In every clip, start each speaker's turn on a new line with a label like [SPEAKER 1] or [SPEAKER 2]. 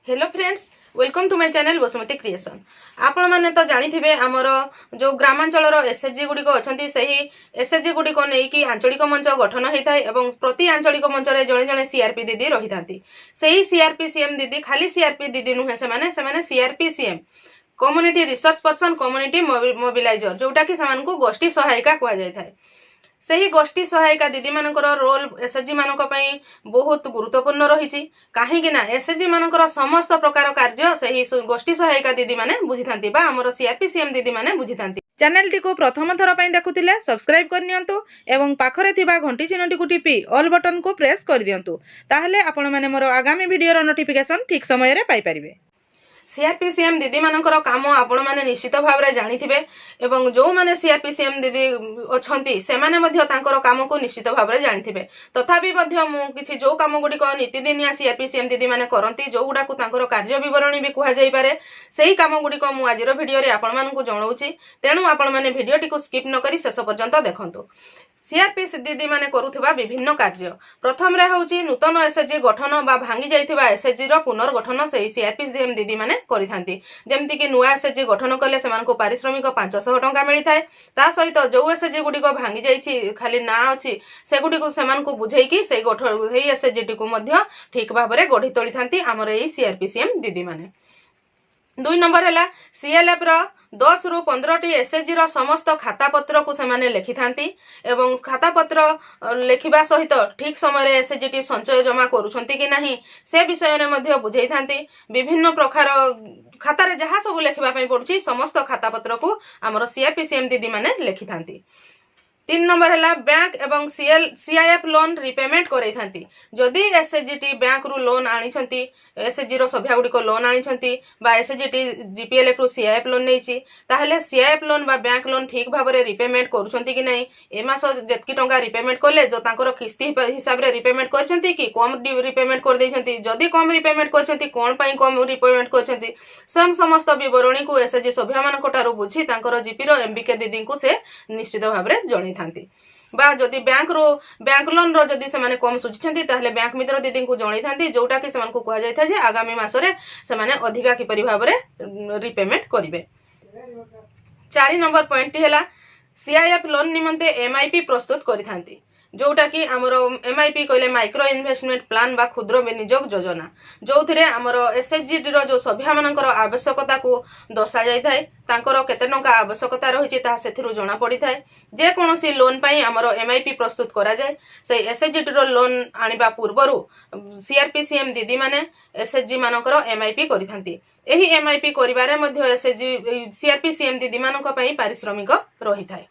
[SPEAKER 1] Hello friends, welcome to my channel Basumati creation. आपण माने तो जानी थिबे हमर जो ग्रामांचल एसएचजी गुडी को अछंती सही एसएचजी गुडी को नै कि आंचलिक मंच गठन होइथाय एवं प्रति आंचलिक मंच रे जणे जणे सीआरपी दीदी रहिथांती। सही सीआरपी सीएम दीदी खाली सीआरपी दीदी नुहे से CRP CM community research person community mobiliser जोटा कि समान को गोष्ठी सहायिका कहा जाय थाय। सही गोष्ठी सहायिका दीदी मानकर रोल एसएचजी मानक पई बहुत गुरुत्वपूर्ण रही। कहीं ना एसएचजी मानकर समस्त प्रकार कार्य सही गोष्ठी सहायिका दीदी माने बुझिथांती बा हमर सीआरपी सीएम दीदी माने बुझिथांती। चैनल टी को प्रथम थर पई देखुथिले सब्सक्राइब कर नियंतु एवं पाखरे थिबा घंटी चिन्हटी को टिपी ऑल बटन को प्रेस कर दियंतु, ताहले आपण माने मोर आगामी वीडियो रो नोटिफिकेशन ठीक समय रे पाई परिबे। सीआरपी सीएम दीदी मानकर काम आपण माने निश्चित भाव में जानिथिबे एवं जो माने सीआरपी सीएम दीदी अछंती से माने मध्य तांकर काम को निश्चित भाव में जानिथिबे। तथापि मध्य मु किछि जो काम गुडी को नीतिदिनिया सीआरपी सीएम दीदी माने करंती जो गुडा को तांकर कार्य विवरणी भी कहा जाई पारे सेही काम गुडी को मु आजिरो वीडियो रे आपण मानकु जणाउछि। तेणु आपण माने वीडियो टी को स्किप न करी शेष पर्यंत देखंतु। सीआरपी दीदी माने करुथिबा विभिन्न कार्य प्रथम रे होउछि नूतन एसएचजी गठन बा भांगी जाइथिबा एसएचजी रो पुनर्गठन सही सीआरपी सीएम दीदी माने करिथांती। जेमति कि नुआ एसएचजी गठन कले सेमानको पारिश्रमिक 500 टंका मिलिथाय। ता सहित जो एसएचजी गुडी को भांगी जाइछि खाली ना अछि से गुडी को सेमानको बुझेई कि सेही गठन हेई एसएचजी टी को मध्य ठीक भाबरे गढी तोलिथांती हमर एई सीआरपी सीएम दीदी माने। 2 नंबर है सीएलएफ रो 10 रु 15 टी एसएचजी रो समस्त खाता पत्र को सेमाने लेखि थांती एवं खाता पत्र लेखिबा सहित ठीक समय रे एसएचजी टी संचय जमा करूछंती कि नाही से विषय रे मध्य बुझाई थांती। विभिन्न प्रकार खाता रे जहा सब लेखिबा पई पडुची समस्त खाता पत्र को हमर सीआरपी सीएम दीदी माने लेखि थांती। 3 नंबर है बैंक एवं सीआईएफ लोन रिपेमेंट करई थांती। जदि एसएचजी टी बैंक रु लोन आनी छंती एसएचजी रो सभ्या गुडी को लोन आनी छंती बा एसएचजी टी जीपीएलएफ रु सीआईएफ लोन नेछि ताहले सीआईएफ लोन बा बैंक लोन ठीक भाव रे रिपेमेंट करूछंती कि नै ए मास जेतकी टंका रिपेमेंट करले जो तांकर किस्ती हिसाब रे रिपेमेंट करछंती कि कम रिपेमेंट कर दैछंती। जदि कम रिपेमेंट करछंती कोन पई कम रिपेमेंट करछंती समस्त विवरणी को एसएचजी सभ्या मानक टारु बुझी तांकर जीपी रो एमबीके दीदी को से निश्चित भाव रे जणै बा जदि बैंक लोन रो जदि से माने कम सुझिथंती ताहले बैंक मित्र दीदी को जणै थांती जोटा कि सेमान को कहा जाय था जे आगामी मास रे से माने अधिका कि परि भाव रे रिपेमेंट करिवे। 4 नंबर पॉइंट हैला सीआईएफ लोन निमंते एमआईपी प्रस्तुत करि थांती जोटा कि आमर एमआईपी कहले माइक्रो इन्वेस्टमेंट प्लान बा क्षुद्र विनियोग योजना जो थिरे आमर एसएचजी रो जो सभ्या मानकर आवश्यकता को दर्शा जाय थाए तांकर केते टंका आवश्यकता रहिछि ता सेथिरु जणा पड़ी थाए। जे कोनोसी लोन पई आमर एमआईपी प्रस्तुत करा जाय से एसएचजी रो लोन आनिबा पूर्वरु सीआरपी सीएम दीदी माने एसएचजी मानकर एमआईपी करिथांती। एही एमआईपी करिबारे मध्ये एसएचजी सीआरपी सीएम दीदी मानक पई पारिश्रमिक रहि थाए।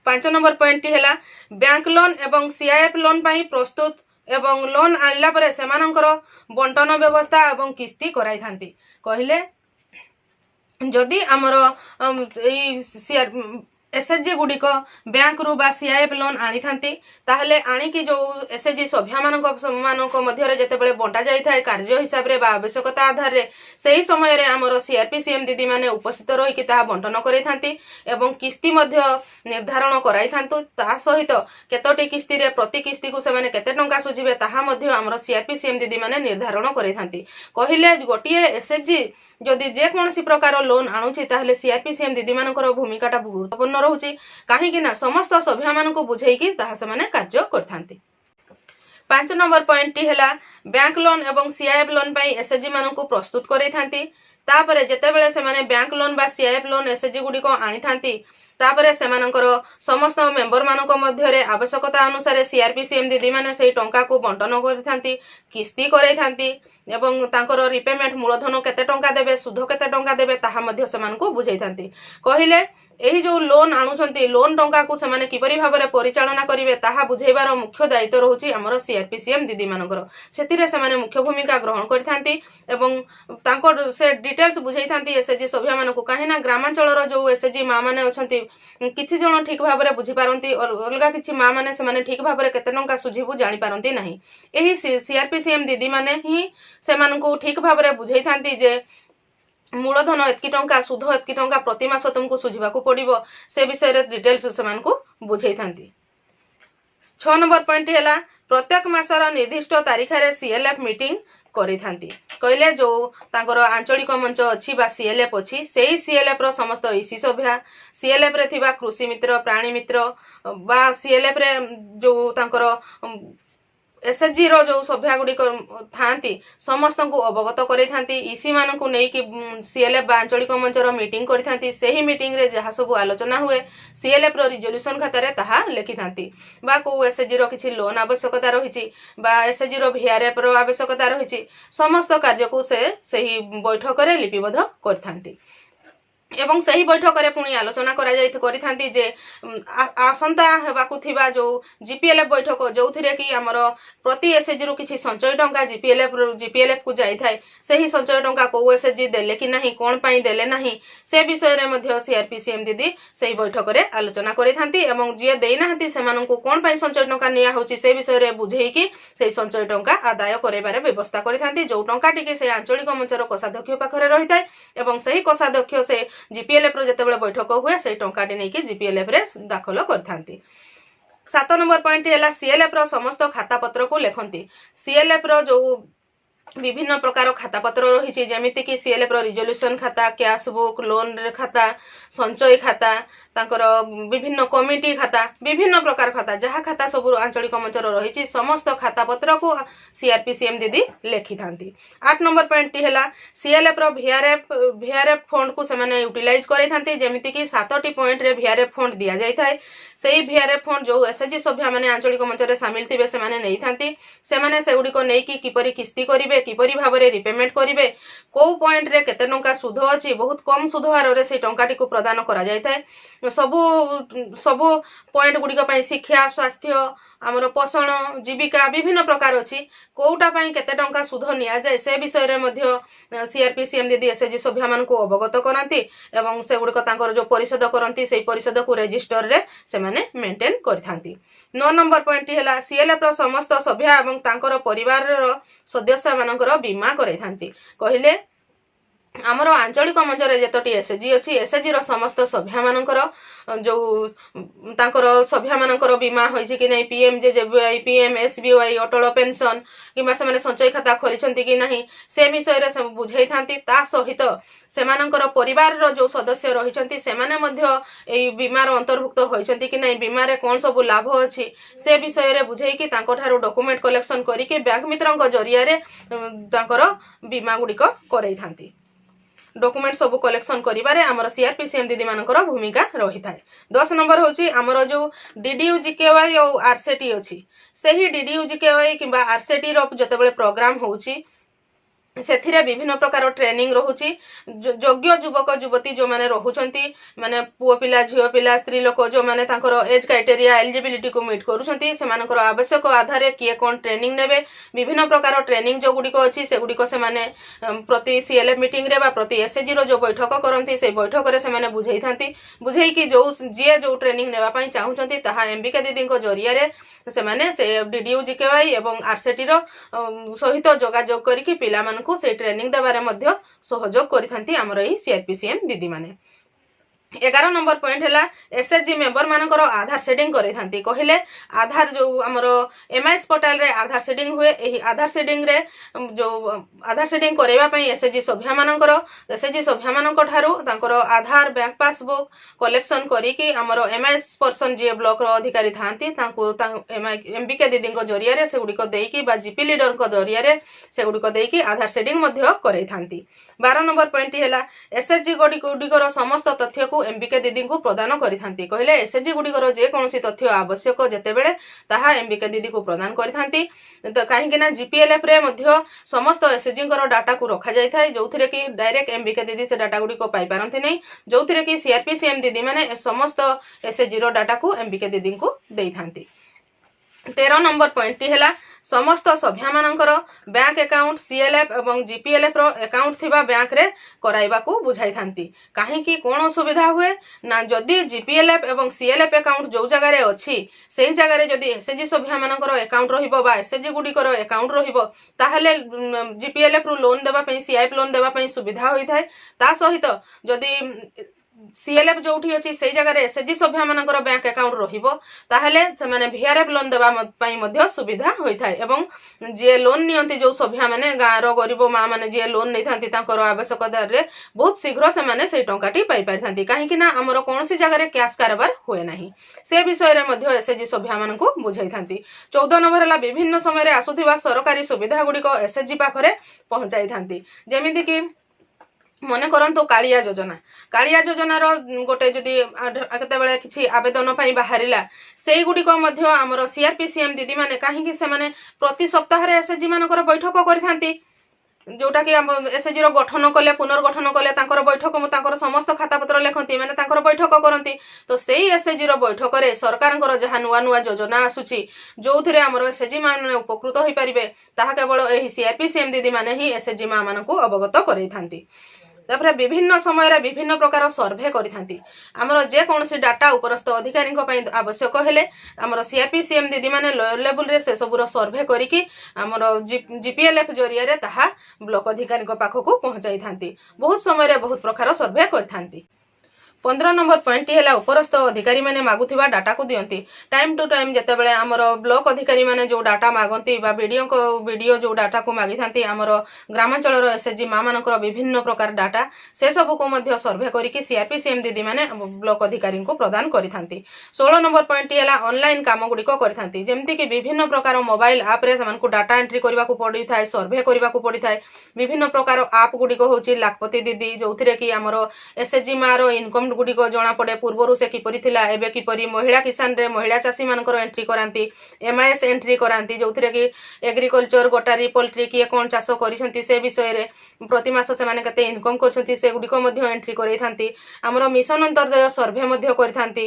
[SPEAKER 1] 5 नंबर पॉइंट है बैंक लोन एवं सीआईएफ लोन पाई प्रस्तुत एवं लोन आनिला परे सेमानकर बंटन व्यवस्था एवं किस्ती कराई थांती। कहले जदि आमर एसएचजी गुडी को बैंक रु बा सीआईएफ लोन आनी थांती ताहले आनी कि जो एसएचजी सभ्या मानक मध्य रे जेते बेले बंटा जाई थाए कार्य हिसाब रे बा आवश्यकता आधार रे सही समय रे हमर सीआरपी सीएम दीदी माने उपस्थित रही कि ता बंटन करै थांती एवं किस्ती मध्य निर्धारण कराई थांतु। ता सहित केतोटी किस्ती रे प्रति किस्ती को से माने केते टंका सुझिबे ताहा मध्य हमर सीआरपी सीएम दीदी माने निर्धारण करै थांती। कहिले गोटिए एसएचजी जदि जे कोनोसी प्रकार लोन आनुछि ताहले सीआरपी सीएम दीदी मानकर भूमिकाटा गुरुत्वपूर्ण रहुछि कहीं ना समस्त सभ्या मानक बुझेई कि ताहा से माने कार्य करथांती। 5 नंबर पॉइंट हैला बैंक लोन एवं सीआईएफ लोन पई एसएचजी मानक प्रस्तुत करै थांती। तापरे जेतेबेले से माने बैंक लोन बा सीआईएफ लोन एसएचजी गुडी को आनी थांती तापरे सेमानकर समस्त मेंबर मानक मध्य रे आवश्यकता अनुसार सीआरपी सीएम दीदी माने सेही टंका को बंटन करथांती किस्ती करै थांती एवं तांकर रिपेमेंट मूलधन केते टंका देबे सुध केते टंका देबे ताहा मध्य सेमान को बुझाई थांती। कहिले एही जो लोन आनुछंती लोन टंका को सेमाने किपरि भाबरे परिचालना करिवे ताहा बुझाइबार मुख्य दायित्व रहुछि हमर सीआरपी सीएम दीदी मानकर। सेतिरे सेमाने मुख्य भूमिका ग्रहण करथांती एवं तांकर से डिटेल्स बुझाई थांती एसएचजी सभ्या मानक कहीं ना ग्रामांचल रो जो एसएचजी मा माने अछंती किछि जण ठीक भाबरे बुझी पारंती और अलगा किछि मा माने सेमाने ठीक भाबरे केते टंका सुझिबु जानि पारंती नाही। एही सीआरपी सीएम दीदी माने ही सेमानकु ठीक भाबरे बुझाई थांती जे मूलधन एतकी टंका सुध एतकी टंका प्रति मास तुमको सुझिबाकू पड़िबो से विषय रे डिटेल्स सेमानकु बुझाई थांती। 6 नंबर पॉइंट हैला प्रत्येक मासर निर्दिष्ट तारिख रे सीएलएफ मीटिंग କରିଥାନ୍ତି କହିଲେ ଯୋଉ ତାଙ୍କର ଆଞ୍ଚଳିକ ମଞ୍ଚ ଅଛି ବା CLF ଅଛି ସେଇ CLF ର ସମସ୍ତ ଇସି ସଭ୍ୟା CLF ରେ ଥିବା କୃଷି ମିତ୍ର ପ୍ରାଣୀ ମିତ୍ର ବା CLF ରେ ଯୋଉ ତାଙ୍କର SHG ର ଯୋଉ ସଭ୍ୟା ଗୁଡିକ ଥାନ୍ତି ସମସ୍ତଙ୍କୁ ଅବଗତ କରିଥାନ୍ତି ଇସି ମାନଙ୍କୁ ନେଇକି CLF ବା ଆଞ୍ଚଳିକ ମଞ୍ଚର ମିଟିଂ କରିଥାନ୍ତି ସେହି ମିଟିଂ ରେ ଯାହା ସବୁ ଆଲୋଚନା ହୁଏ CLF ର ରିଜଲ୍ୟୁସନ ଖାତାରେ ତାହା ଲେଖିଥାନ୍ତି ବା କୋଉ SHG ର କିଛି ଲୋନ୍ ଆବଶ୍ୟକତା ରହିଛି ବା SHG ର VRF ର ଆବଶ୍ୟକତା ରହିଛି ସମସ୍ତ କାର୍ଯ୍ୟକୁ ସେ ସେହି ବୈଠକରେ ଲିପିବଦ୍ଧ କରିଥାନ୍ତି ଏବଂ ସେହି ବୈଠକରେ ପୁଣି ଆଲୋଚନା କରିଥାନ୍ତି ଯେ ଆସନ୍ତା ହେବାକୁ ଥିବା ଯୋଉ GPLF ବୈଠକ ଯୋଉଥିରେ କି ଆମର ପ୍ରତି SHG ରୁ କିଛି ସଞ୍ଚୟ ଟଙ୍କା GPLF କୁ ଯାଇଥାଏ ସେହି ସଞ୍ଚୟ ଟଙ୍କା କୋଉ SHG ଦେଲେ କି ନାହିଁ କଣ ପାଇଁ ଦେଲେ ନାହିଁ ସେ ବିଷୟରେ ମଧ୍ୟ CRPCM ଦିଦି ସେହି ବୈଠକରେ ଆଲୋଚନା କରିଥାନ୍ତି ଏବଂ ଯିଏ ଦେଇନାହାନ୍ତି ସେମାନଙ୍କୁ କଣ ପାଇଁ ସଞ୍ଚୟ ଟଙ୍କା ନିଆ ହେଉଛି ସେ ବିଷୟରେ ବୁଝେଇକି ସେହି ସଞ୍ଚୟ ଟଙ୍କା ଆଦାୟ କରାଇବାରେ ବ୍ୟବସ୍ଥା କରିଥାନ୍ତି ଯୋଉ ଟଙ୍କାଟିକି ସେ ଆଞ୍ଚଳିକ ମଞ୍ଚର କୋଷାଧ୍ୟକ୍ଷ ପାଖରେ ରହିଥାଏ ଏବଂ ସେହି କୋଷାଧ୍ୟକ୍ଷ ସେ GPLF ର ଯେତେବେଳେ ବୈଠକ ହୁଏ ସେଇ ଟଙ୍କାଟି ନେଇକି GPLF ରେ ଦାଖଲ କରିଥାନ୍ତି 7 नंबर पॉइंट है CLF रो समस्त खाता पत्र को लेखंती CLF रो जो विभिन्न प्रकार खाता पत्र रही जमीती कि CLF रो रिजोल्यूशन खाता कैश बुक लोन खाता संचय खाता तांकर विभिन्न कमिटी खाता विभिन्न प्रकार खाता जहाँ खाता सब आंचलिक मंचर रही समस्त खाता पत्र को CRPCM दीदी लेखि थांती 8 नंबर पॉइंट है CLF रो VRF फंड को से माने यूटिलाइज करे थांती जेमिति कि 7टी पॉइंट रे VRF फंड दिया जाय थाए सेही VRF फंड जो SHG सभ्य माने आंचलिक मंचर शामिल थिबे से माने नै थांती से माने से गुडी को नै कि किपरि किस्ती करिवे किपरि भाबरे रिपेमेंट करिवे को पॉइंट रे केते टंका सुध अछि बहुत कम सुध हार रे से टंकाटी को प्रदान करा जाय थाए सबु पॉइंट गुडी को पई शिक्षा स्वास्थ्य आमर पोषण जीविका विभिन्न प्रकार अछि कोउटा पई केते टंका सुध निया जाय से विषय रे मध्य CRPCM दीदी SHG सभ्य मान को अवगत करंती एवं से गुडी को तांकर जो परिषद करंती सेही परिषद को रजिस्टर रे से माने मेंटेन करथांती 9 नंबर पॉइंट हैला CLF रो समस्त सभ्य एवं तांकर परिवार रो सदस्य मानकर बीमा करैथांती कहिले आमर आंचलिक मंचर जेतोटी SHG अछि SHG रो समस्त सभ्य मानकर जो तांकर सभ्य मानकर बीमा होइछि कि नै PMJJBY PMSBY अटल पेंशन किबा से माने संचय खाता खोलिछंती कि नाही से विषय रे सब बुझाई थांती ता सहित से मानकर परिवार रो जो सदस्य रहिछंती से माने मध्य एई बीमा रो अंतर्भुक्त होइछंती कि नै बीमा रे कोन सब लाभ अछि से विषय रे बुझाई कि तांको थारो डॉक्यूमेंट कलेक्शन करी के बैंक मित्रंक जरिया रे तांकर बीमा गुडी को करई थांती डॉक्यूमेंट सब कलेक्शन करिबारे हमर CRPCM दीदी मानकर भूमिका रही थाए 10 नंबर होची हमर जो DDU-GKY और RCT अछि सेही DDU-GKY किबा RCT रो जतेबेले प्रोग्राम होउची सेथिरे विभिन्न प्रकार ट्रेनिंग रहुची योग्य युवक युवती जो माने रहुचंती माने पुओ पिला झियो पिला स्त्री लोक जो माने तांकर एज क्राइटेरिया एलिजिबिलिटी को मीट करूचंती से मानकर आवश्यक आधार किए कोन ट्रेनिंग नेबे विभिन्न प्रकार ट्रेनिंग जो गुडी को अछि से गुडी को से माने प्रति CLF मीटिंग रे बा प्रति SHG रो जो बैठक करंती से बैठक रे से माने बुझाई थांती बुझाई कि जो जे जो ट्रेनिंग नेबा पई चाहुचंती ताहा एमबीके दीदी को जरिया रे से माने से DDU-GKY एवं RCT रो सहित जोगाजोग करिकि पिला को से ट्रेनिंग देबारे मध्य सहयोग करिथांती हमर एही CRPCM दीदी माने 11 नंबर पॉइंट हैला SHG मेंबर मानकर आधार सेटिंग करिथांती कहिले आधार जो हमर MIS पोर्टल रे आधार सेटिंग हुए एही आधार सेटिंग रे जो आधार सेटिंग करेबा पई SHG सभ्य मानकर ठारू तांकर आधार बैंक पासबुक कलेक्शन करी कि हमर MIS पर्सन जे ब्लॉक रो अधिकारी थांती तांको MBK दीदी को जरिया रे से गुडी को देई कि बा GP लीडर को जरिया रे से गुडी को देई कि आधार सेटिंग मध्य करै थांती 12 नंबर पॉइंट हैला SHG गुडी समस्त तथ्य को MBK दीदी को प्रदान करिथांती कहिले SHG गुडीकर जे कोनोसी तथ्य आवश्यक जेतेबेले ताहा MBK दीदी को प्रदान करिथांती तो काहे कि ना GPLF रे मध्य समस्त SHG कर डाटा को रखा जाय थाय जोथिरे कि डायरेक्ट MBK दीदी से डाटा गुडी को पाई पारंती नै जोथिरे कि CRPCM दीदी माने समस्त SHG रो डाटा को MBK दीदी को देई थांती 13 नंबर पॉइंट हैला समस्त सभ्य मानकर बैंक अकाउंट CLF एवं GPLF रो अकाउंट थिबा बैंक रे कराइबा को बुझाई थांती काहे कि कोन सुविधा हुए ना जदी GPLF एवं CLF अकाउंट जो जगह रे अछि सेही जगह रे जदी SHG सभ्य मानकर अकाउंट रहिबो बा SHG गुडी कर अकाउंट रहिबो ताहले GPLF रो लोन देबा पई CIF लोन देबा पई सुविधा होई थाए ता सहित जदी सीएलएफ जोठी अछि सेई जगह रे एसएचजी सभ्य मानकर बैंक अकाउंट रहिबो ताहेले से माने वीआरएफ लोन देबा पई मध्ये सुविधा होई थाए एवं जे लोन नियंती जो सभ्य माने गाँर गरीब माँ माने जे लोन नै थांती तांकर आवश्यकता रे बहुत शीघ्र से माने सेई टंकाटी पाई पारथांती काहे कि ना हमर कोनोसी जगह रे कैश कारबार होए नाही से विषय रे मध्ये एसएचजी सभ्य मानकु बुझाई थांती 14 नंबर हला विभिन्न समय रे आसुथिबा सरकारी सुविधा गुडी को एसएचजी पाखरे पहुंचाई थांती जेमिति कि मने करंतु कालिया योजनार गोटे जदि केते बेले किछि आवेदन पई बाहरिला सेई गुडी को मध्ये हमर सीआरपीसीएम दीदी माने काहे कि से माने प्रति सप्ताह रे एसएचजी मानकर बैठक करिथांती जोटा कि एसएचजी रो गठन कले पुनर्गठन कले तांकर बैठक तांकर समस्त खाता पत्र लेखंती माने तांकर बैठक करंती तो सेई एसएचजी रो बैठक रे सरकारंकर जहा नुवा नुवा योजना आसुची जोथिरे हमर एसएचजी माने उपकृत होई परिबे ताहा केवल एही सीआरपीसीएम दीदी माने ही एसएचजी मा मानकु अवगत करैथांती तापर विभिन्न समय रे विभिन्न प्रकार सर्वे करिथांती हमर जे कोनसी डाटा उपरस्थ अधिकारी पई आवश्यक हेले हमर सीआरपीसीएम दीदी माने लोअर लेवल रे से सबुरो सर्वे करिकि हमर जीपीएलएफ जरिया रे ताहा ब्लॉक अधिकारी पाखकु पहुंचाई थांती बहुत समय रे बहुत प्रकार सर्वे करथांती 15 नंबर पॉइंट है उपरस्थ अधिकारी माने मागुथिबा डाटा को दियंती टाइम टू टाइम जते बेले हमर ब्लॉक अधिकारी माने जो डाटा मागंती बा वीडियो जो डाटा को मागी थांती हमर ग्रामांचल रो एसएचजी मा मानकर विभिन्न प्रकार डाटा से सब को मध्ये सर्वे करिकि सीआरपीसीएम दीदी माने ब्लॉक अधिकारी को प्रदान करि थांती 16 नंबर पॉइंट है ऑनलाइन काम गुडी को करि थांती जेमति कि विभिन्न प्रकार मोबाइल ऐप रे हमन को डाटा एंट्री करबा को पड़ी थाए सर्वे करबा को पड़ी थाए विभिन्न प्रकार ऐप गुडी को होची लाखपति दीदी जोथिरे कि हमर एसएचजी मा रो इनकम गुडी को जना पड़े पूर्वरु से किपरि थिला एबे किपरि महिला किसान रे महिला चासी मानकर एंट्री करांती एमआईएस एंट्री करांती जोथिरे कि एग्रीकल्चर गोटारी पोल्ट्री किए कोन चाष करिसंती से विषय रे प्रति मास से माने कते इनकम करसंती से गुडी को मध्ये एंट्री करै थांती हमरो मिशन अंतर्गत सर्वे मध्ये करथांती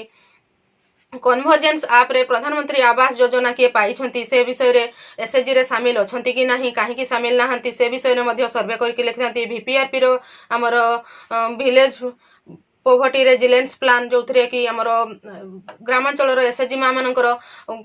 [SPEAKER 1] कन्वर्जेंस ऐप रे प्रधानमंत्री आवास योजना किए पाई से विषय रे एसएचजी रे शामिल अछंती कि नाही काहे कि शामिल नाहंती से विषय रे मध्ये सर्वे करके लिखथांती वीपीआरपी रो हमर विलेज पोवर्टी रेजिलेंस प्लान जो थे कि आमर ग्रामांचल एसएचजी मा मानकर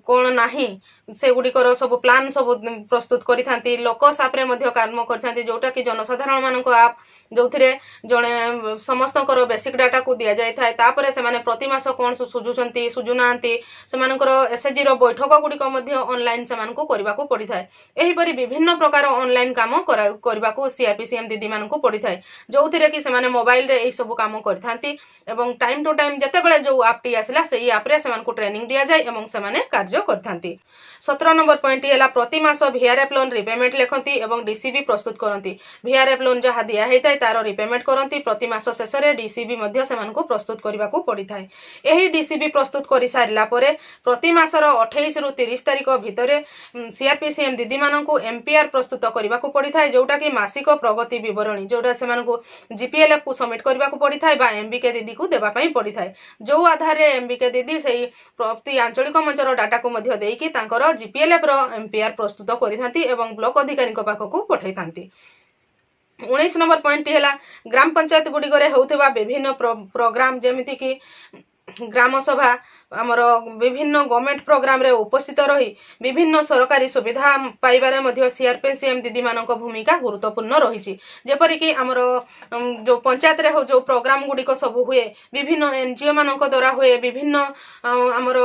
[SPEAKER 1] कौन नाही से गुड़िकर सब प्लान सब प्रस्तुत करि लोकस आप काम करि जोटा कि जनसाधारण मान आप जो थे जड़े समस्त बेसिक डाटा को दि जाए तापर से प्रति मास कौन सुझुंट सुझुना से एसएचजी बैठक गुड़िक ऑनलाइन से करने को पड़ी था यहीपरि विभिन्न प्रकार ऑनलाइन काम करने को सीआरपीसीएम दीदी मान पड़ी था जो थे कि मोबाइल रे यही सब काम करथांती एवं टाइम टू टाइम जतेबेले जो आपटी आसला सेही आपरे सेमानकु ट्रेनिंग दिया जाय एवं सेमाने कार्य करथांती 17 नंबर पॉइंट हैला प्रति मास वीआरएफ लोन रिपेमेंट लेखंती एवं डीसीबी प्रस्तुत करंती वीआरएफ लोन जहा दिया हेताय तारो रिपेमेंट करंती प्रति मास शेष रे डीसीबी मध्ये सेमानकु प्रस्तुत करबा को पड़ी थाए एही डीसीबी प्रस्तुत करि सारिला परे प्रति मासर 28 रु 30 तारिख भितरे सीआरपीसीएम दीदी मानकु एमपीआर प्रस्तुत करबा को पड़ी थाए जोटा कि मासिक प्रगति विवरणी जोटा सेमानकु जीपीएलएफ को सबमिट करबा को पड़ी थाए बा एमबीके दीदी को देबा पई पड़ी थाए जो आधार रे एमबीके दीदी सही प्रति आंचलिक मंचर डाटा को मध्ये देकी तांकर जीपीएलएफ रो एमपीआर प्रस्तुत करिथांती एवं ब्लॉक अधिकारी को पाखकु पठाइथांती 19 नंबर पॉइंट हैला ग्राम पंचायत गुडी करे होउथिबा विभिन्न प्रोग्राम जेमिति कि ग्राम सभा आमर विभिन्न गवर्नमेंट प्रोग्राम रे उपस्थित रही विभिन्न सरकारी सुविधा पाइबारे मध्ये सीआरपीसीएम दीदी मानक भूमिका गुरुत्वपूर्ण रही जेपरि कि आमर जो पंचायत रे हो जो प्रोग्राम गुडी को सब हुए विभिन्न एनजीओ मानक द्वारा हुए विभिन्न आमर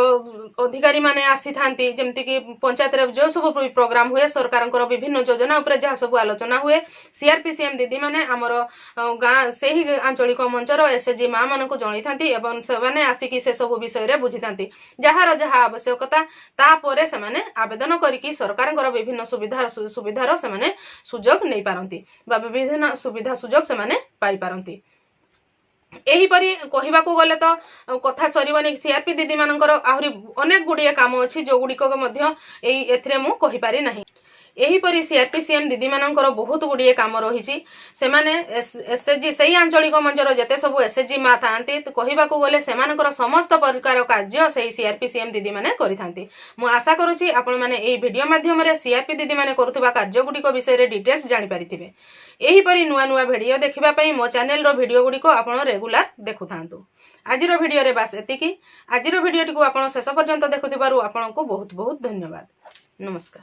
[SPEAKER 1] अधिकारी माने आसी थांती जेमति कि पंचायत रे जो सब प्रोग्राम हुए सरकारंकर विभिन्न योजना ऊपर जहा सब आलोचना हुए सीआरपीसीएम दीदी माने आमर गाँ सेही आंचलिक मंचर एसएचजी मा मानक जणै थांती एवं सेबाने आसिकी से सब विषय रे जहार जहा आवश्यकता तापरे से माने आवेदन करिकी सरकारंकर विभिन्न सुविधार से माने सुजोग नै पारंती बा विभिन्न सुविधा सुजोग से माने पाई पारंती एहीपरि कहिबाकू गले तो कथा सरीबनी सीआरपी दीदी मानकर आहुरी अनेक गुड़िए काम अछि जो गुडी को मध्य एई एथरे मु कहि पारि नाही एहीपरि सीआरपीसीएम दीदी मानकर बहुत गुड़िए काम रही से माने एसएचजी सही आंचलिक मंचर जेते सब एसएचजी मा थांती तो कहिबाकू गले सेमानकर समस्त प्रकार कार्य सही सीआरपीसीएम दीदी माने करिथांती मु आशा करूची आपण माने एही वीडियो माध्यम रे सीआरपी दीदी माने करूथबा कार्य गुडी को विषय रे डिटेल्स जानि परिथिबे एहीपरि नुआ नुआ वीडियो देखिबा पई मो चैनल रो वीडियो गुडी को आपण रेगुलर देखुथांतु आजिरो वीडियो रे बास एतिकी आजिरो वीडियो टी को आपण शेष पर्यंत देखुथिबारु आपण को बहुत बहुत धन्यवाद नमस्कार।